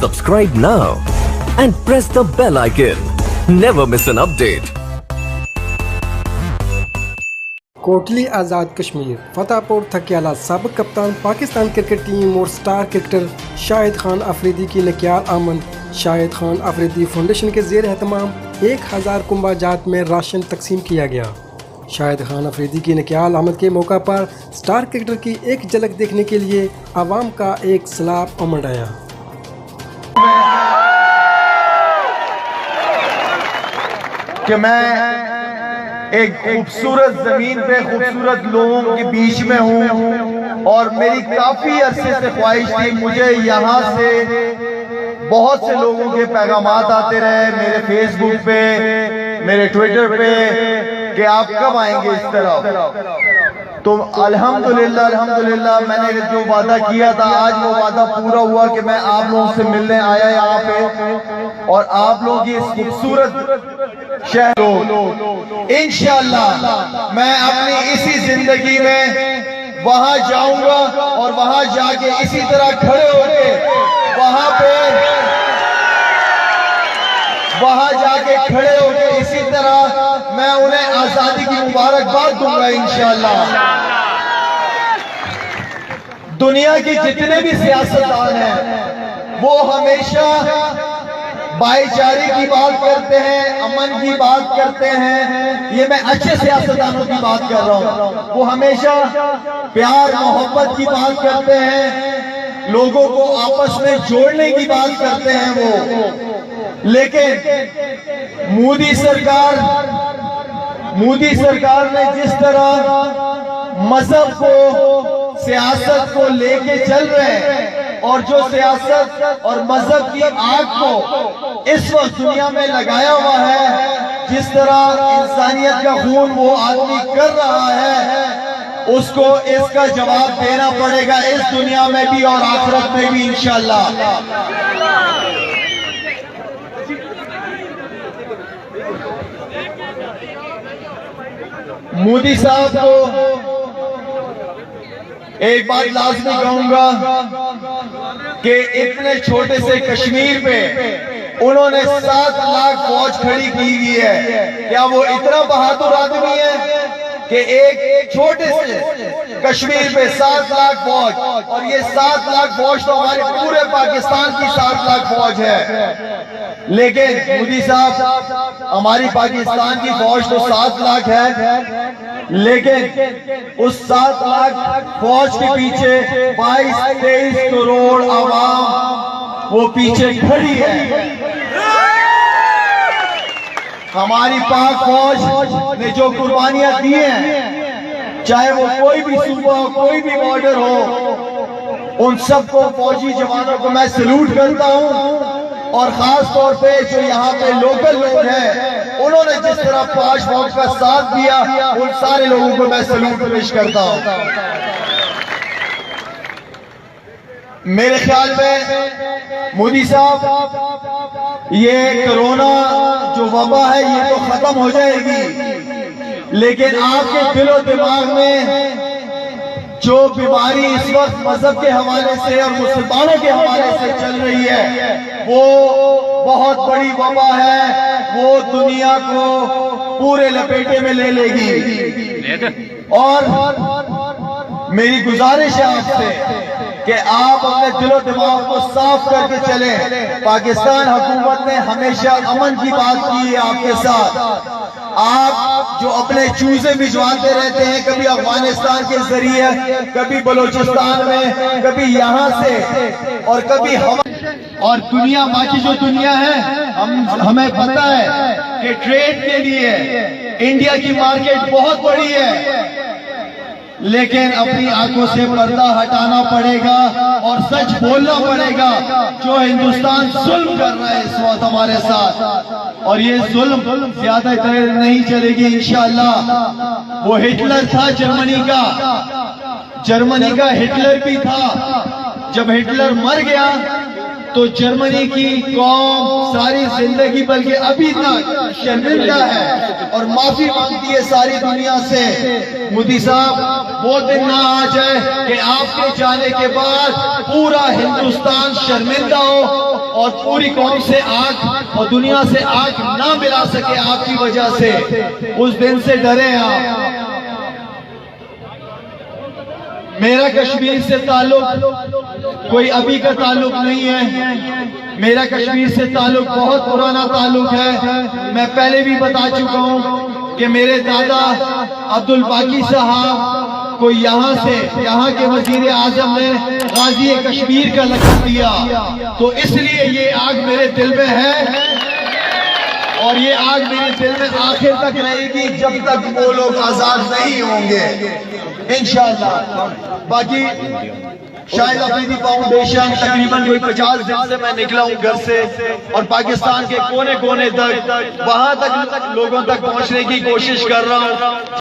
Subscribe now and press the bell icon. Never miss an update. Kotli Azad Kashmir فتح پور تھکیالہ سابق کپتان Pakistan cricket team اور star cricketer شاہد خان آفریدی کی نکیال آمد شاہد خان آفریدی فاؤنڈیشن کے زیر اہتمام 1000 کنبہ جات میں راشن تقسیم کیا گیا۔ شاہد خان آفریدی کی نکیال آمد کے موقع پر سٹار کرکٹر کی ایک جھلک دیکھنے کے لیے عوام کا ایک سیلاب امڑ آیا۔ کہ میں ایک خوبصورت زمین پہ خوبصورت لوگوں کے بیچ میں ہوں اور میری کافی عرصے سے خواہش تھی، مجھے یہاں سے بہت سے لوگوں کے پیغامات آتے رہے میرے فیس بک پہ، میرے ٹویٹر پہ کہ آپ کب آئیں گے اس طرح۔ تو الحمدللہ میں نے جو وعدہ کیا تھا آج وہ وعدہ پورا ہوا کہ میں آپ لوگوں سے ملنے آیا یہاں پہ اور آپ لوگوں کی اس خوبصورت شہر انشاءاللہ میں اپنی اسی زندگی میں وہاں جاؤں گا اور وہاں جا کے اسی طرح کھڑے ہو کے وہاں جا کے کھڑے ہو کے اسی طرح میں انہیں آزادی کی مبارکباد دوں گا انشاءاللہ۔ دنیا کی جتنے بھی سیاستدان ہیں وہ ہمیشہ بھائی چارے کی بات کرتے ہیں، امن کی بات کرتے ہیں، یہ میں اچھے سیاستدانوں کی بات کر رہا ہوں، وہ ہمیشہ پیار محبت کی بات کرتے ہیں، لوگوں کو آپس میں جوڑنے کی بات کرتے ہیں وہ۔ لیکن مودی سرکار نے جس طرح مذہب کو سیاست کو لے کے چل رہے ہیں اور جو سیاست اور مذہب کی آگ کو اس وقت دنیا میں لگایا ہوا ہے، جس طرح انسانیت کا خون وہ آدمی کر رہا ہے، اس کو اس کا جواب دینا پڑے گا اس دنیا میں بھی اور آخرت میں بھی انشاءاللہ۔ مودی صاحب کو ایک بات لازمی کہوں گا کہ اتنے چھوٹے سے کشمیر پہ انہوں نے 7 لاکھ فوج کھڑی کی ہوئی ہے۔ کیا وہ اتنا بہادر آدمی ہے کہ ایک چھوٹے سے کشمیر پہ 7 لاکھ فوج، اور یہ 7 لاکھ فوج تو ہمارے پورے پاکستان کی 7 لاکھ فوج ہے، لیکن مودی صاحب ہماری پاکستان کی فوج تو 7 لاکھ ہے، لیکن اس 7 لاکھ فوج کے پیچھے 22-23 کروڑ عوام وہ پیچھے کھڑی ہے۔ ہماری پاک فوج نے جو قربانیاں دی ہیں، چاہے وہ کوئی بھی صوبہ ہو، کوئی بھی بارڈر ہو، ان سب کو فوجی جوانوں کو میں سلوٹ کرتا ہوں، اور خاص طور پہ جو یہاں پہ لوکل لوگ ہیں انہوں نے جس طرح 5 فوج کا ساتھ دیا، ان سارے لوگوں کو میں سلوٹ پیش کرتا ہوں۔ میرے خیال میں مودی صاحب یہ کرونا جو وبا ہے یہ تو ختم ہو جائے گی، لیکن آپ کے دل و دماغ میں جو بیماری اس وقت مذہب کے حوالے سے اور مسلمانوں کے حوالے سے چل رہی ہے وہ بہت بڑی وبا ہے، وہ دنیا کو پورے لپیٹے میں لے لے گی۔ اور میری گزارش ہے آپ سے کہ آپ اپنے دل و دماغ کو صاف کر کے چلیں۔ پاکستان حکومت نے ہمیشہ امن کی بات کی ہے آپ کے ساتھ، آپ جو اپنے چوزے بھجواتے رہتے ہیں، کبھی افغانستان کے ذریعے، کبھی بلوچستان میں، کبھی یہاں سے اور کبھی اور دنیا باقی جو دنیا ہے ہمیں پتہ ہے کہ ٹریڈ کے لیے انڈیا کی مارکیٹ بہت بڑی ہے، لیکن اپنی آنکھوں سے پردہ ہٹانا پڑے گا اور سچ بولنا پڑے گا۔ جو ہندوستان ظلم کر رہا ہے اس وقت ہمارے ساتھ، اور یہ ظلم زیادہ دیر نہیں چلے گی انشاءاللہ۔ وہ ہٹلر تھا جرمنی کا ہٹلر بھی تھا، جب ہٹلر مر گیا تو جرمنی کی قوم ساری زندگی بلکہ ابھی تک شرمندہ ہے اور معافی مانگتی ہے ساری دنیا سے۔ مودی صاحب وہ دن نہ آ جائے کہ آپ کے جانے کے بعد پورا ہندوستان شرمندہ ہو اور پوری قوم سے آگ اور دنیا سے آگ نہ ملا سکے آپ کی وجہ سے، اس دن سے ڈریں آپ۔ میرا کشمیر سے تعلق کوئی ابھی کا تعلق نہیں ہے، میرا کشمیر سے تعلق بہت پرانا تعلق ہے۔ میں پہلے بھی بتا چکا ہوں کہ میرے دادا عبدالباقی صاحب کو یہاں کے وزیر اعظم نے غازی کشمیر کا لقب دیا، تو اس لیے یہ آگ میرے دل میں ہے اور یہ آگ میرے دل میں آخر تک رہے گی جب تک وہ لوگ آزاد نہیں ہوں گے انشاءاللہ۔ باقی شاہد افریدی فاؤنڈیشن تقریباً کوئی 50 دن سے میں نکلا ہوں گھر سے اور پاکستان کے کونے کونے تک وہاں تک لوگوں تک پہنچنے کی کوشش کر رہا ہوں۔